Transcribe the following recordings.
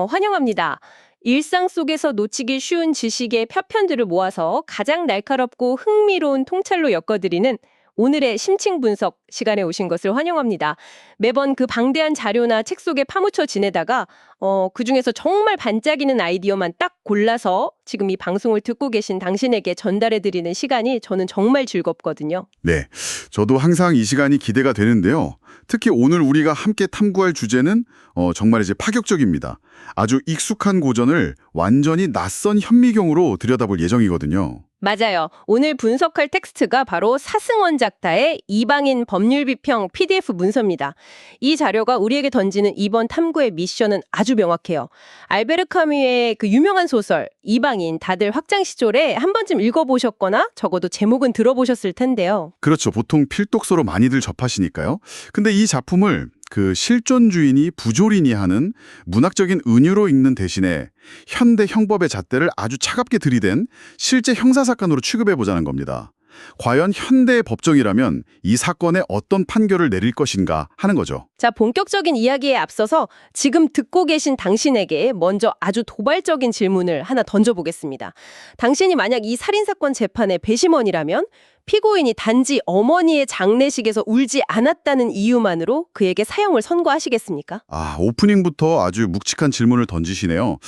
환영합니다. 일상 속에서 놓치기 쉬운 지식의 표편들을 모아서 가장 날카롭고 흥미로운 통찰로 엮어드리는 오늘의 심층 분석 시간에 오신 것을 환영합니다. 매번 그 방대한 자료나 책 속에 파묻혀 지내다가 그중에서 정말 반짝이는 아이디어만 딱 골라서 지금 이 방송을 듣고 계신 당신에게 전달해드리는 시간이 저는 정말 즐겁거든요. 네, 저도 항상 이 시간이 기대가 되는데요. 특히 오늘 우리가 함께 탐구할 주제는 정말 이제 파격적입니다. 아주 익숙한 고전을 완전히 낯선 현미경으로 들여다볼 예정이거든요. 맞아요. 오늘 분석할 텍스트가 바로 사승원 작가의 이방인 법률 비평 PDF 문서입니다. 이 자료가 우리에게 던지는 이번 탐구의 미션은 아주 명확해요. 알베르 카뮈의 그 유명한 소설 이방인 다들 학창 시절에 한 번쯤 읽어보셨거나 적어도 제목은 들어보셨을 텐데요. 그렇죠. 보통 필독서로 많이들 접하시니까요. 근데 이 작품을 그 실존주의니 부조리니 하는 문학적인 은유로 읽는 대신에 현대 형법의 잣대를 아주 차갑게 들이댄 실제 형사사건으로 취급해보자는 겁니다. 과연 현대의 법정이라면 이 사건에 어떤 판결을 내릴 것인가 하는 거죠. 자, 본격적인 이야기에 앞서서 지금 듣고 계신 당신에게 먼저 아주 도발적인 질문을 하나 던져보겠습니다. 당신이 만약 이 살인사건 재판의 배심원이라면 피고인이 단지 어머니의 장례식에서 울지 않았다는 이유만으로 그에게 사형을 선고하시겠습니까? 오프닝부터 아주 묵직한 질문을 던지시네요.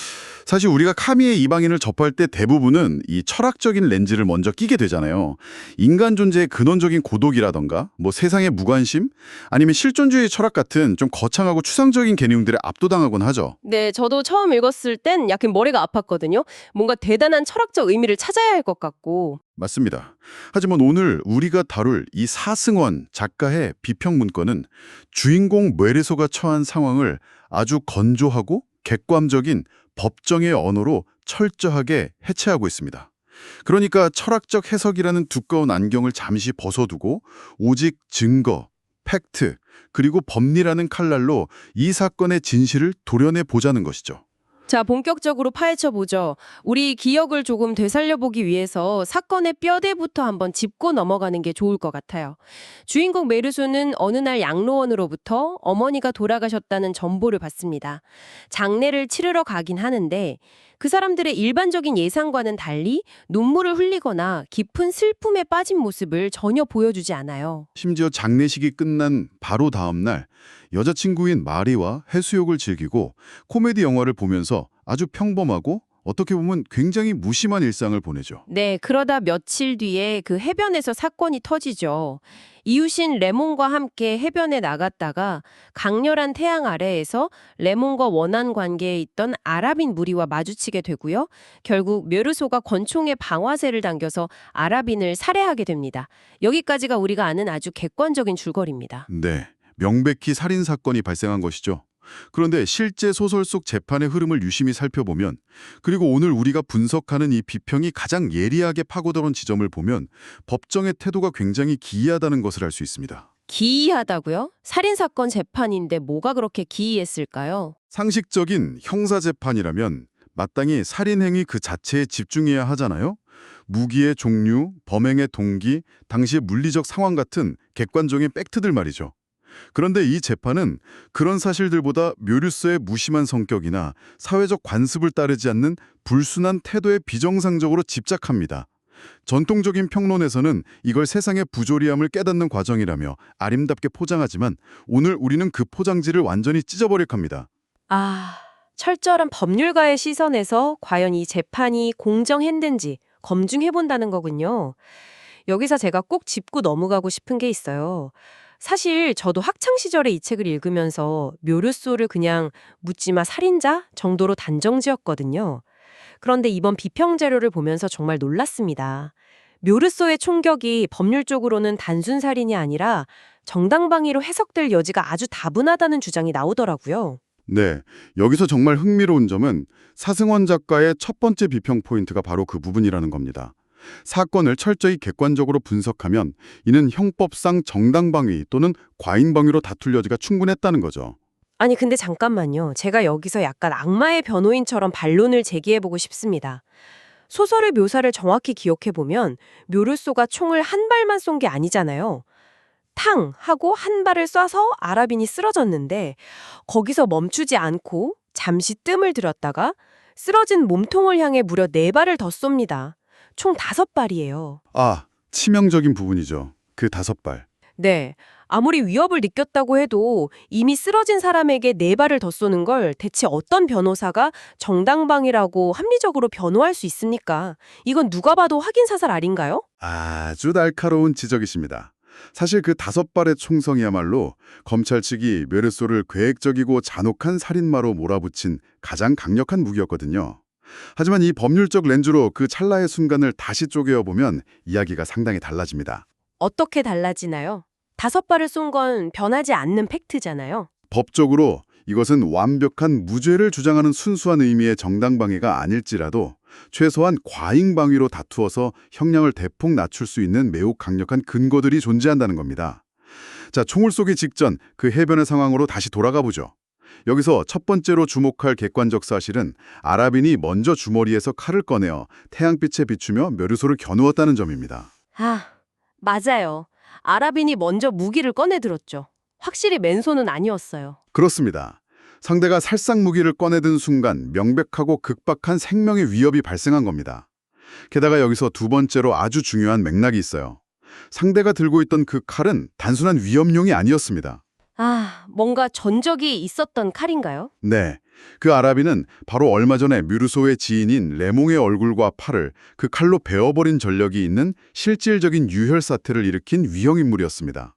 사실 우리가 카미의 이방인을 접할 때 대부분은 이 철학적인 렌즈를 먼저 끼게 되잖아요. 인간 존재의 근원적인 고독이라던가 뭐 세상의 무관심 아니면 실존주의 철학 같은 좀 거창하고 추상적인 개념들에 압도당하곤 하죠. 네, 저도 처음 읽었을 땐 약간 머리가 아팠거든요. 뭔가 대단한 철학적 의미를 찾아야 할 것 같고. 맞습니다. 하지만 오늘 우리가 다룰 이 사승원 작가의 비평 문건은 주인공 메레소가 처한 상황을 아주 건조하고 객관적인 법정의 언어로 철저하게 해체하고 있습니다. 그러니까 철학적 해석이라는 두꺼운 안경을 잠시 벗어두고 오직 증거, 팩트, 그리고 법리라는 칼날로 이 사건의 진실을 도려내 보자는 것이죠. 자, 본격적으로 파헤쳐보죠. 우리 기억을 조금 되살려보기 위해서 사건의 뼈대부터 한번 짚고 넘어가는 게 좋을 것 같아요. 주인공 메르소는 어느 날 양로원으로부터 어머니가 돌아가셨다는 전보를 받습니다. 장례를 치르러 가긴 하는데 그 사람들의 일반적인 예상과는 달리 눈물을 흘리거나 깊은 슬픔에 빠진 모습을 전혀 보여주지 않아요. 심지어 장례식이 끝난 바로 다음 날 여자친구인 마리와 해수욕을 즐기고 코미디 영화를 보면서 아주 평범하고 어떻게 보면 굉장히 무심한 일상을 보내죠. 네, 그러다 며칠 뒤에 그 해변에서 사건이 터지죠. 이웃인 레몬과 함께 해변에 나갔다가 강렬한 태양 아래에서 레몬과 원한 관계에 있던 아랍인 무리와 마주치게 되고요. 결국 묘르소가 권총에 방화쇠를 당겨서 아랍인을 살해하게 됩니다. 여기까지가 우리가 아는 아주 객관적인 줄거리입니다. 네, 명백히 살인 사건이 발생한 것이죠. 그런데 실제 소설 속 재판의 흐름을 유심히 살펴보면 그리고 오늘 우리가 분석하는 이 비평이 가장 예리하게 파고들어온 지점을 보면 법정의 태도가 굉장히 기이하다는 것을 알 수 있습니다. 기이하다고요? 살인사건 재판인데 뭐가 그렇게 기이했을까요? 상식적인 형사재판이라면 마땅히 살인행위 그 자체에 집중해야 하잖아요. 무기의 종류, 범행의 동기, 당시의 물리적 상황 같은 객관적인 팩트들 말이죠. 그런데 이 재판은 그런 사실들보다 묘류서의 무심한 성격이나 사회적 관습을 따르지 않는 불순한 태도에 비정상적으로 집착합니다. 전통적인 평론에서는 이걸 세상의 부조리함을 깨닫는 과정이라며 아름답게 포장하지만 오늘 우리는 그 포장지를 완전히 찢어버릴 겁니다. 철저한 법률가의 시선에서 과연 이 재판이 공정했는지 검증해본다는 거군요. 여기서 제가 꼭 짚고 넘어가고 싶은 게 있어요. 사실 저도 학창시절에 이 책을 읽으면서 묘르소를 그냥 묻지마 살인자 정도로 단정지었거든요. 그런데 이번 비평 자료를 보면서 정말 놀랐습니다. 묘르소의 총격이 법률적으로는 단순 살인이 아니라 정당방위로 해석될 여지가 아주 다분하다는 주장이 나오더라고요. 네, 여기서 정말 흥미로운 점은 사승원 작가의 첫 번째 비평 포인트가 바로 그 부분이라는 겁니다. 사건을 철저히 객관적으로 분석하면 이는 형법상 정당방위 또는 과잉방위로 다툴 여지가 충분했다는 거죠. 아니 근데 잠깐만요. 제가 여기서 약간 악마의 변호인처럼 반론을 제기해보고 싶습니다. 소설의 묘사를 정확히 기억해보면 묘르소가 총을 한 발만 쏜 게 아니잖아요. 탕! 하고 한 발을 쏴서 아랍인이 쓰러졌는데 거기서 멈추지 않고 잠시 뜸을 들였다가 쓰러진 몸통을 향해 무려 4발을 더 쏩니다. 총 5발이에요. 아, 치명적인 부분이죠. 그 5발. 네. 아무리 위협을 느꼈다고 해도 이미 쓰러진 사람에게 4발을 더 쏘는 걸 대체 어떤 변호사가 정당방위라고 합리적으로 변호할 수 있습니까? 이건 누가 봐도 확인 사살 아닌가요? 아주 날카로운 지적이십니다. 사실 그 5발의 총성이야말로 검찰 측이 메르소를 계획적이고 잔혹한 살인마로 몰아붙인 가장 강력한 무기였거든요. 하지만 이 법률적 렌즈로 그 찰나의 순간을 다시 쪼개어보면 이야기가 상당히 달라집니다. 어떻게 달라지나요? 5발을 쏜 건 변하지 않는 팩트잖아요. 법적으로 이것은 완벽한 무죄를 주장하는 순수한 의미의 정당방위가 아닐지라도 최소한 과잉방위로 다투어서 형량을 대폭 낮출 수 있는 매우 강력한 근거들이 존재한다는 겁니다. 자, 총을 쏘기 직전 그 해변의 상황으로 다시 돌아가 보죠. 여기서 첫 번째로 주목할 객관적 사실은 아라빈이 먼저 주머니에서 칼을 꺼내어 태양빛에 비추며 메르소를 겨누었다는 점입니다. 아, 맞아요. 아라빈이 먼저 무기를 꺼내들었죠. 확실히 맨손은 아니었어요. 그렇습니다. 상대가 살상 무기를 꺼내든 순간 명백하고 극박한 생명의 위협이 발생한 겁니다. 게다가 여기서 두 번째로 아주 중요한 맥락이 있어요. 상대가 들고 있던 그 칼은 단순한 위협용이 아니었습니다. 아, 뭔가 전적이 있었던 칼인가요? 네, 그 아라비는 바로 얼마 전에 뮤르소의 지인인 레몽의 얼굴과 팔을 그 칼로 베어버린 전력이 있는 실질적인 유혈 사태를 일으킨 위형인물이었습니다.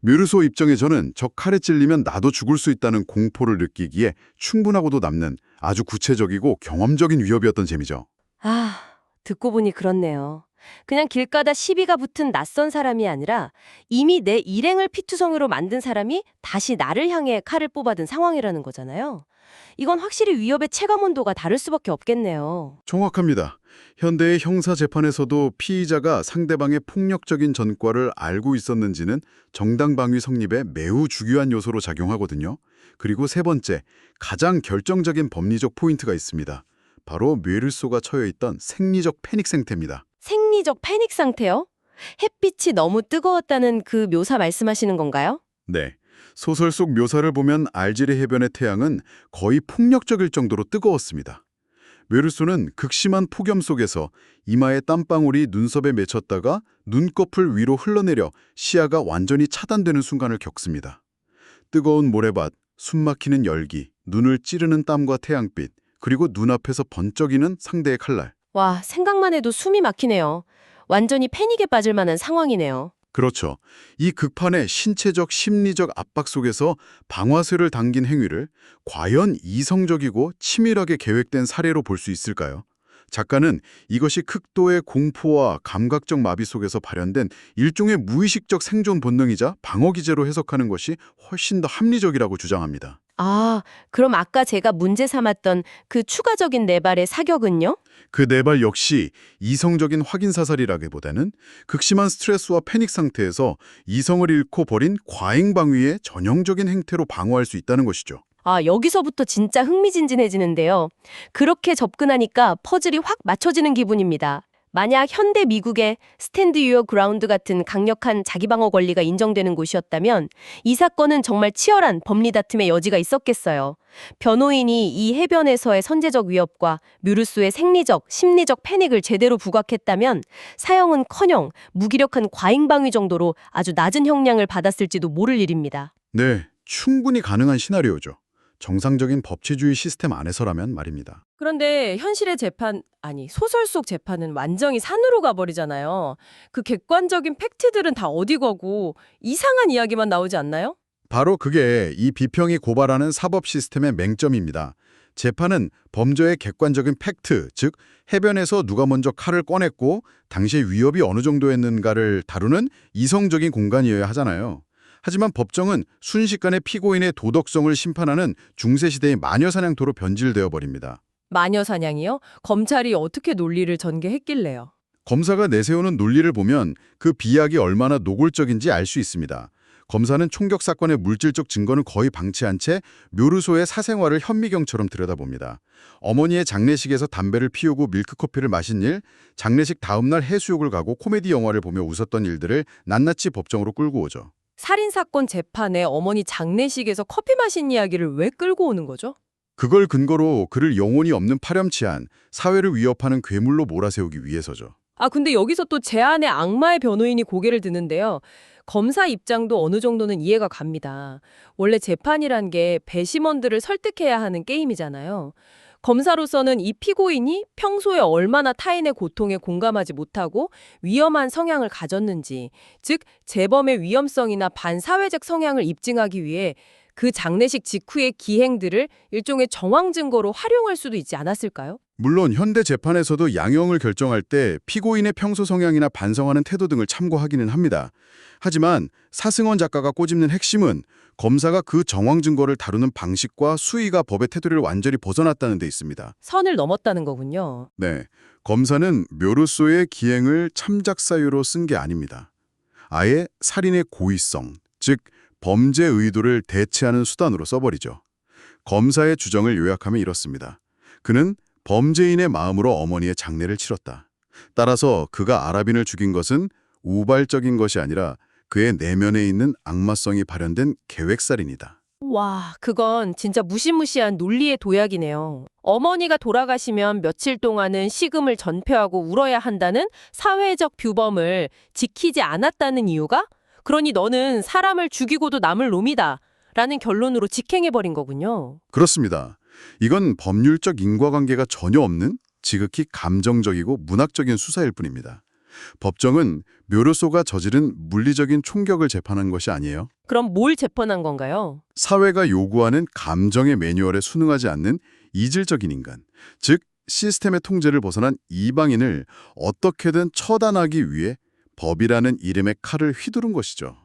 뮤르소 입장에서는 저 칼에 찔리면 나도 죽을 수 있다는 공포를 느끼기에 충분하고도 남는 아주 구체적이고 경험적인 위협이었던 셈이죠. 아, 듣고 보니 그렇네요. 그냥 길가다 시비가 붙은 낯선 사람이 아니라 이미 내 일행을 피투성이로 만든 사람이 다시 나를 향해 칼을 뽑아든 상황이라는 거잖아요. 이건 확실히 위협의 체감 온도가 다를 수밖에 없겠네요. 정확합니다. 현대의 형사 재판에서도 피의자가 상대방의 폭력적인 전과를 알고 있었는지는 정당방위 성립에 매우 중요한 요소로 작용하거든요. 그리고 세 번째, 가장 결정적인 법리적 포인트가 있습니다. 바로 메르소가 처해 있던 생리적 패닉 상태입니다. 생리적 패닉 상태요? 햇빛이 너무 뜨거웠다는 그 묘사 말씀하시는 건가요? 네. 소설 속 묘사를 보면 알지리 해변의 태양은 거의 폭력적일 정도로 뜨거웠습니다. 메르소는 극심한 폭염 속에서 이마에 땀방울이 눈썹에 맺혔다가 눈꺼풀 위로 흘러내려 시야가 완전히 차단되는 순간을 겪습니다. 뜨거운 모래밭, 숨막히는 열기, 눈을 찌르는 땀과 태양빛, 그리고 눈앞에서 번쩍이는 상대의 칼날. 와, 생각만 해도 숨이 막히네요. 완전히 패닉에 빠질 만한 상황이네요. 그렇죠. 이 극판의 신체적, 심리적 압박 속에서 방아쇠를 당긴 행위를 과연 이성적이고 치밀하게 계획된 사례로 볼 수 있을까요? 작가는 이것이 극도의 공포와 감각적 마비 속에서 발현된 일종의 무의식적 생존 본능이자 방어 기제로 해석하는 것이 훨씬 더 합리적이라고 주장합니다. 아, 그럼 아까 제가 문제 삼았던 그 추가적인 네 발의 사격은요? 그 네 발 역시 이성적인 확인 사살이라기보다는 극심한 스트레스와 패닉 상태에서 이성을 잃고 벌인 과잉 방위의 전형적인 행태로 방어할 수 있다는 것이죠. 아, 여기서부터 진짜 흥미진진해지는데요. 그렇게 접근하니까 퍼즐이 확 맞춰지는 기분입니다. 만약 현대 미국의 스탠드 유어 그라운드 같은 강력한 자기방어 권리가 인정되는 곳이었다면 이 사건은 정말 치열한 법리 다툼의 여지가 있었겠어요. 변호인이 이 해변에서의 선제적 위협과 뮤르소의 생리적, 심리적 패닉을 제대로 부각했다면 사형은커녕 무기력한 과잉방위 정도로 아주 낮은 형량을 받았을지도 모를 일입니다. 네, 충분히 가능한 시나리오죠. 정상적인 법치주의 시스템 안에서라면 말입니다. 그런데 현실의 재판, 아니 소설 속 재판은 완전히 산으로 가버리잖아요. 그 객관적인 팩트들은 다 어디 가고 이상한 이야기만 나오지 않나요? 바로 그게 이 비평이 고발하는 사법 시스템의 맹점입니다. 재판은 범죄의 객관적인 팩트, 즉 해변에서 누가 먼저 칼을 꺼냈고 당시의 위협이 어느 정도였는가를 다루는 이성적인 공간이어야 하잖아요. 하지만 법정은 순식간에 피고인의 도덕성을 심판하는 중세시대의 마녀사냥터로 변질되어 버립니다. 마녀 사냥이요? 검찰이 어떻게 논리를 전개했길래요? 검사가 내세우는 논리를 보면 그 비약이 얼마나 노골적인지 알 수 있습니다. 검사는 총격 사건의 물질적 증거는 거의 방치한 채 묘르소의 사생활을 현미경처럼 들여다봅니다. 어머니의 장례식에서 담배를 피우고 밀크커피를 마신 일, 장례식 다음날 해수욕을 가고 코미디 영화를 보며 웃었던 일들을 낱낱이 법정으로 끌고 오죠. 살인사건 재판에 어머니 장례식에서 커피 마신 이야기를 왜 끌고 오는 거죠? 그걸 근거로 그를 영혼이 없는 파렴치한 사회를 위협하는 괴물로 몰아세우기 위해서죠. 아, 근데 여기서 또 제 안에 악마의 변호인이 고개를 드는데요. 검사 입장도 어느 정도는 이해가 갑니다. 원래 재판이란 게 배심원들을 설득해야 하는 게임이잖아요. 검사로서는 이 피고인이 평소에 얼마나 타인의 고통에 공감하지 못하고 위험한 성향을 가졌는지, 즉 재범의 위험성이나 반사회적 성향을 입증하기 위해 그 장례식 직후의 기행들을 일종의 정황 증거로 활용할 수도 있지 않았을까요? 물론 현대 재판에서도 양형을 결정할 때 피고인의 평소 성향이나 반성하는 태도 등을 참고하기는 합니다. 하지만 사승원 작가가 꼬집는 핵심은 검사가 그 정황 증거를 다루는 방식과 수위가 법의 테두리를 완전히 벗어났다는 데 있습니다. 선을 넘었다는 거군요. 네, 검사는 묘르소의 기행을 참작 사유로 쓴 게 아닙니다. 아예 살인의 고의성, 즉 범죄 의도를 대체하는 수단으로 써버리죠. 검사의 주정을 요약하면 이렇습니다. 그는 범죄인의 마음으로 어머니의 장례를 치렀다. 따라서 그가 아랍인을 죽인 것은 우발적인 것이 아니라 그의 내면에 있는 악마성이 발현된 계획살인이다. 와, 그건 진짜 무시무시한 논리의 도약이네요. 어머니가 돌아가시면 며칠 동안은 식음을 전폐하고 울어야 한다는 사회적 규범을 지키지 않았다는 이유가? 그러니 너는 사람을 죽이고도 남을 놈이다. 라는 결론으로 직행해버린 거군요. 그렇습니다. 이건 법률적 인과관계가 전혀 없는 지극히 감정적이고 문학적인 수사일 뿐입니다. 법정은 묘르소가 저지른 물리적인 총격을 재판한 것이 아니에요. 그럼 뭘 재판한 건가요? 사회가 요구하는 감정의 매뉴얼에 순응하지 않는 이질적인 인간, 즉 시스템의 통제를 벗어난 이방인을 어떻게든 처단하기 위해 법이라는 이름의 칼을 휘두른 것이죠.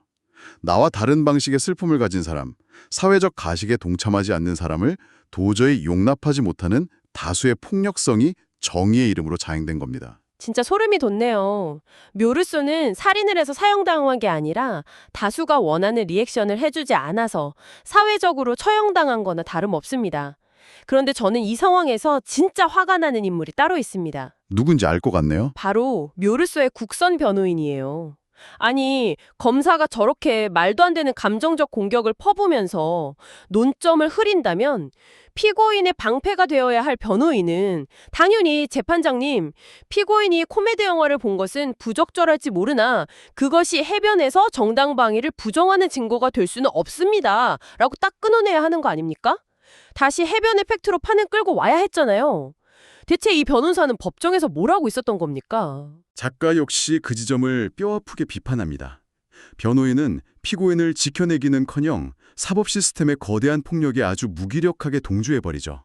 나와 다른 방식의 슬픔을 가진 사람, 사회적 가식에 동참하지 않는 사람을 도저히 용납하지 못하는 다수의 폭력성이 정의의 이름으로 자행된 겁니다. 진짜 소름이 돋네요. 묘르소는 살인을 해서 사형당한 게 아니라 다수가 원하는 리액션을 해주지 않아서 사회적으로 처형당한 거나 다름없습니다. 그런데 저는 이 상황에서 진짜 화가 나는 인물이 따로 있습니다. 누군지 알 것 같네요. 바로 묘르소의 국선 변호인이에요. 아니, 검사가 저렇게 말도 안 되는 감정적 공격을 퍼부면서 논점을 흐린다면 피고인의 방패가 되어야 할 변호인은 당연히 재판장님, 피고인이 코미디 영화를 본 것은 부적절할지 모르나 그것이 해변에서 정당방위를 부정하는 증거가 될 수는 없습니다. 라고 딱 끊어내야 하는 거 아닙니까? 다시 해변의 팩트로 판을 끌고 와야 했잖아요. 대체 이 변호사는 법정에서 뭘 하고 있었던 겁니까? 작가 역시 그 지점을 뼈아프게 비판합니다. 변호인은 피고인을 지켜내기는커녕 사법 시스템의 거대한 폭력에 아주 무기력하게 동조해버리죠.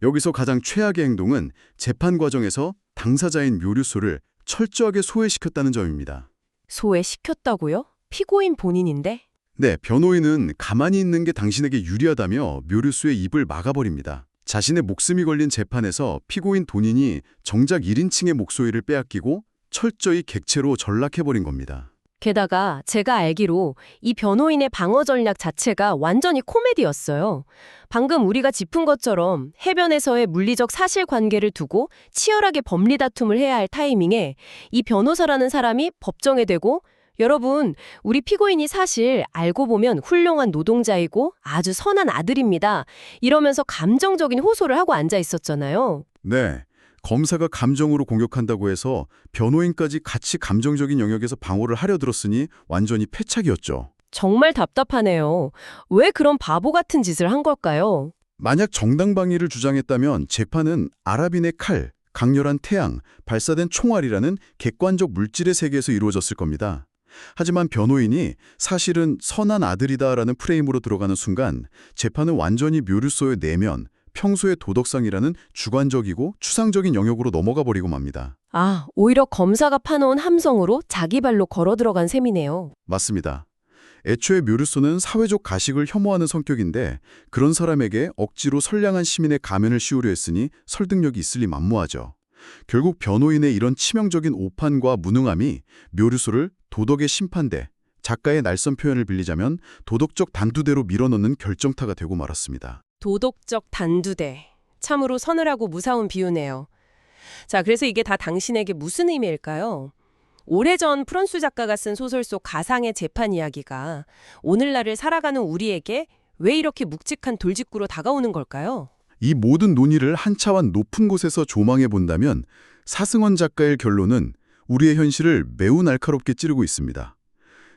여기서 가장 최악의 행동은 재판 과정에서 당사자인 묘르소를 철저하게 소외시켰다는 점입니다. 소외시켰다고요? 피고인 본인인데? 네, 변호인은 가만히 있는 게 당신에게 유리하다며 묘르소의 입을 막아버립니다. 자신의 목숨이 걸린 재판에서 피고인 본인이 정작 1인칭의 목소리를 빼앗기고 철저히 객체로 전락해버린 겁니다. 게다가 제가 알기로 이 변호인의 방어 전략 자체가 완전히 코미디였어요. 방금 우리가 짚은 것처럼 해변에서의 물리적 사실관계를 두고 치열하게 법리 다툼을 해야 할 타이밍에 이 변호사라는 사람이 법정에 대고 여러분, 우리 피고인이 사실 알고 보면 훌륭한 노동자이고 아주 선한 아들입니다. 이러면서 감정적인 호소를 하고 앉아 있었잖아요. 네, 검사가 감정으로 공격한다고 해서 변호인까지 같이 감정적인 영역에서 방어를 하려 들었으니 완전히 패착이었죠. 정말 답답하네요. 왜 그런 바보 같은 짓을 한 걸까요? 만약 정당방위를 주장했다면 재판은 아랍인의 칼, 강렬한 태양, 발사된 총알이라는 객관적 물질의 세계에서 이루어졌을 겁니다. 하지만 변호인이 사실은 선한 아들이다라는 프레임으로 들어가는 순간 재판은 완전히 묘르소의 내면, 평소의 도덕성이라는 주관적이고 추상적인 영역으로 넘어가 버리고 맙니다. 아, 오히려 검사가 파놓은 함성으로 자기 발로 걸어 들어간 셈이네요. 맞습니다. 애초에 묘르소는 사회적 가식을 혐오하는 성격인데 그런 사람에게 억지로 선량한 시민의 가면을 씌우려 했으니 설득력이 있을 리 만무하죠. 결국 변호인의 이런 치명적인 오판과 무능함이 묘르소를 도덕의 심판대, 작가의 날선 표현을 빌리자면 도덕적 단두대로 밀어넣는 결정타가 되고 말았습니다. 도덕적 단두대. 참으로 서늘하고 무사운 비유네요. 자, 그래서 이게 다 당신에게 무슨 의미일까요? 오래전 프란스 작가가 쓴 소설 속 가상의 재판 이야기가 오늘날을 살아가는 우리에게 왜 이렇게 묵직한 돌직구로 다가오는 걸까요? 이 모든 논의를 한 차원 높은 곳에서 조망해 본다면 사승원 작가의 결론은 우리의 현실을 매우 날카롭게 찌르고 있습니다.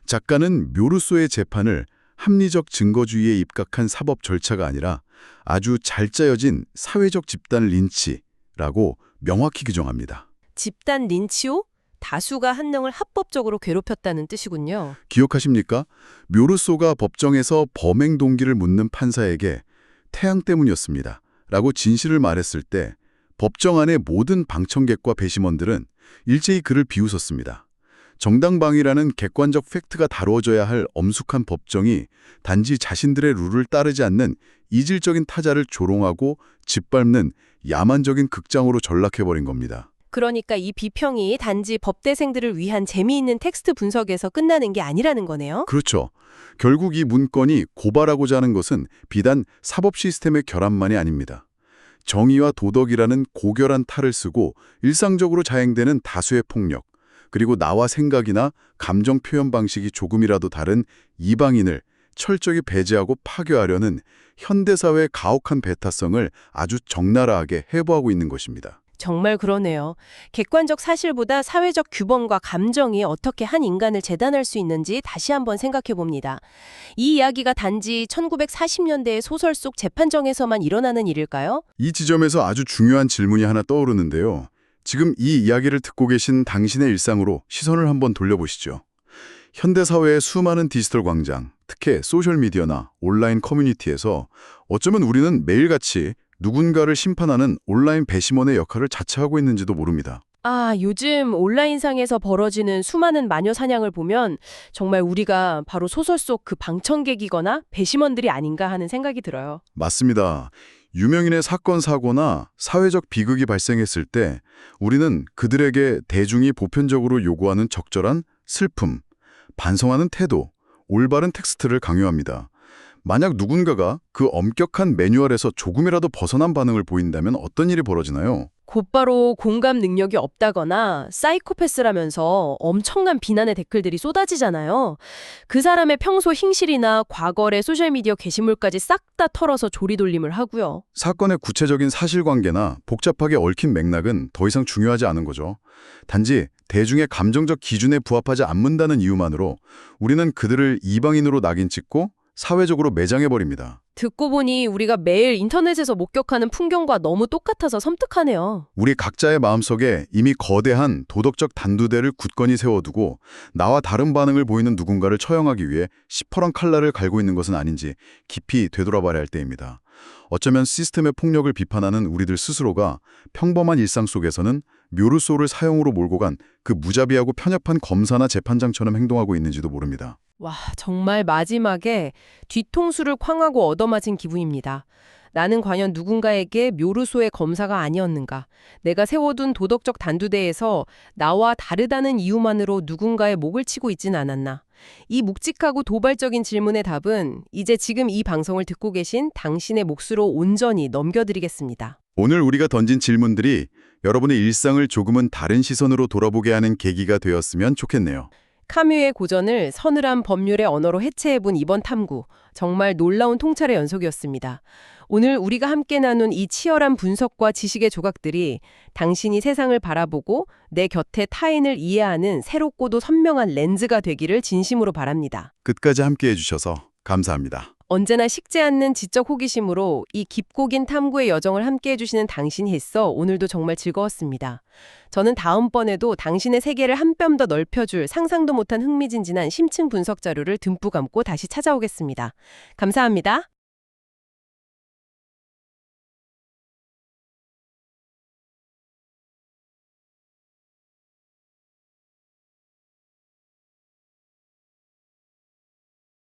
작가는 묘루소의 재판을 합리적 증거주의에 입각한 사법 절차가 아니라 아주 잘 짜여진 사회적 집단 린치라고 명확히 규정합니다. 집단 린치요? 다수가 한 명을 합법적으로 괴롭혔다는 뜻이군요. 기억하십니까? 묘루소가 법정에서 범행 동기를 묻는 판사에게 태양 때문이었습니다 라고 진실을 말했을 때 법정 안의 모든 방청객과 배심원들은 일제히 그를 비웃었습니다. 정당방위라는 객관적 팩트가 다루어져야 할 엄숙한 법정이 단지 자신들의 룰을 따르지 않는 이질적인 타자를 조롱하고 짓밟는 야만적인 극장으로 전락해버린 겁니다. 그러니까 이 비평이 단지 법대생들을 위한 재미있는 텍스트 분석에서 끝나는 게 아니라는 거네요. 그렇죠. 결국 이 문건이 고발하고자 하는 것은 비단 사법 시스템의 결함만이 아닙니다. 정의와 도덕이라는 고결한 탈을 쓰고 일상적으로 자행되는 다수의 폭력, 그리고 나와 생각이나 감정 표현 방식이 조금이라도 다른 이방인을 철저히 배제하고 파괴하려는 현대사회의 가혹한 배타성을 아주 적나라하게 해부하고 있는 것입니다. 정말 그러네요. 객관적 사실보다 사회적 규범과 감정이 어떻게 한 인간을 재단할 수 있는지 다시 한번 생각해 봅니다. 이 이야기가 단지 1940년대의 소설 속 재판정에서만 일어나는 일일까요? 이 지점에서 아주 중요한 질문이 하나 떠오르는데요. 지금 이 이야기를 듣고 계신 당신의 일상으로 시선을 한번 돌려보시죠. 현대사회의 수많은 디지털 광장, 특히 소셜미디어나 온라인 커뮤니티에서 어쩌면 우리는 매일같이 누군가를 심판하는 온라인 배심원의 역할을 자처하고 있는지도 모릅니다. 요즘 온라인상에서 벌어지는 수많은 마녀 사냥을 보면 정말 우리가 바로 소설 속 그 방청객이거나 배심원들이 아닌가 하는 생각이 들어요. 맞습니다. 유명인의 사건, 사고나 사회적 비극이 발생했을 때 우리는 그들에게 대중이 보편적으로 요구하는 적절한 슬픔, 반성하는 태도, 올바른 텍스트를 강요합니다. 만약 누군가가 그 엄격한 매뉴얼에서 조금이라도 벗어난 반응을 보인다면 어떤 일이 벌어지나요? 곧바로 공감 능력이 없다거나 사이코패스라면서 엄청난 비난의 댓글들이 쏟아지잖아요. 그 사람의 평소 행실이나 과거의 소셜미디어 게시물까지 싹 다 털어서 조리돌림을 하고요. 사건의 구체적인 사실관계나 복잡하게 얽힌 맥락은 더 이상 중요하지 않은 거죠. 단지 대중의 감정적 기준에 부합하지 않는다는 이유만으로 우리는 그들을 이방인으로 낙인 찍고 사회적으로 매장해버립니다. 듣고 보니 우리가 매일 인터넷에서 목격하는 풍경과 너무 똑같아서 섬뜩하네요. 우리 각자의 마음속에 이미 거대한 도덕적 단두대를 굳건히 세워두고 나와 다른 반응을 보이는 누군가를 처형하기 위해 시퍼런 칼날을 갈고 있는 것은 아닌지 깊이 되돌아봐야 할 때입니다. 어쩌면 시스템의 폭력을 비판하는 우리들 스스로가 평범한 일상 속에서는 묘루소를 사형으로 몰고 간 그 무자비하고 편협한 검사나 재판장처럼 행동하고 있는지도 모릅니다. 와, 정말 마지막에 뒤통수를 쾅하고 얻어맞은 기분입니다. 나는 과연 누군가에게 묘루소의 검사가 아니었는가? 내가 세워둔 도덕적 단두대에서 나와 다르다는 이유만으로 누군가의 목을 치고 있진 않았나? 이 묵직하고 도발적인 질문의 답은 이제 지금 이 방송을 듣고 계신 당신의 몫으로 온전히 넘겨드리겠습니다. 오늘 우리가 던진 질문들이 여러분의 일상을 조금은 다른 시선으로 돌아보게 하는 계기가 되었으면 좋겠네요. 카뮤의 고전을 서늘한 법률의 언어로 해체해본 이번 탐구, 정말 놀라운 통찰의 연속이었습니다. 오늘 우리가 함께 나눈 이 치열한 분석과 지식의 조각들이 당신이 세상을 바라보고 내 곁에 타인을 이해하는 새롭고도 선명한 렌즈가 되기를 진심으로 바랍니다. 끝까지 함께해 주셔서 감사합니다. 언제나 식지 않는 지적 호기심으로 이 깊고 긴 탐구의 여정을 함께해 주시는 당신이 있어 오늘도 정말 즐거웠습니다. 저는 다음번에도 당신의 세계를 한 뼘 더 넓혀줄 상상도 못한 흥미진진한 심층 분석 자료를 듬뿍 안고 다시 찾아오겠습니다. 감사합니다.